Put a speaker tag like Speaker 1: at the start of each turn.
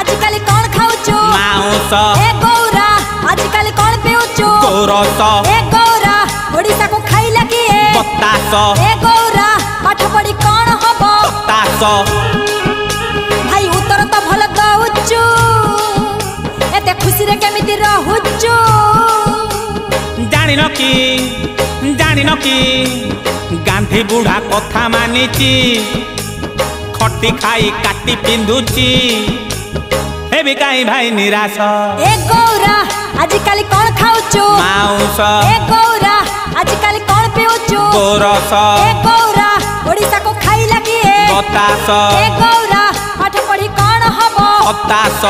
Speaker 1: आजिकल कौन खाउचो
Speaker 2: माउस
Speaker 1: ए गौरा आजिकल कौन पिउचो
Speaker 2: गोरस
Speaker 1: ए गौरा ओडिसा को खाइला किए
Speaker 2: बतास
Speaker 1: ए गौरा पाठ पढ़ी कौन हबो
Speaker 2: बतास
Speaker 1: भाई उत्तर तो भल दउचो एते खुशी रे केमिति रहुचो
Speaker 2: जानिन की गांधी बुढ़ा कथा मानिची खटी खाई काटी पिंधुची हे भी काई भाई निराश
Speaker 1: ए गौरा आजिकल कौन खाउचो
Speaker 2: माउस
Speaker 1: ए गौरा आजिकल कौन पिउचो
Speaker 2: गोरस
Speaker 1: ए गौरा ओडिसा को खाइला किए
Speaker 2: बतास
Speaker 1: ए गौरा पाठ पढ़ी कौन हबो
Speaker 2: बतास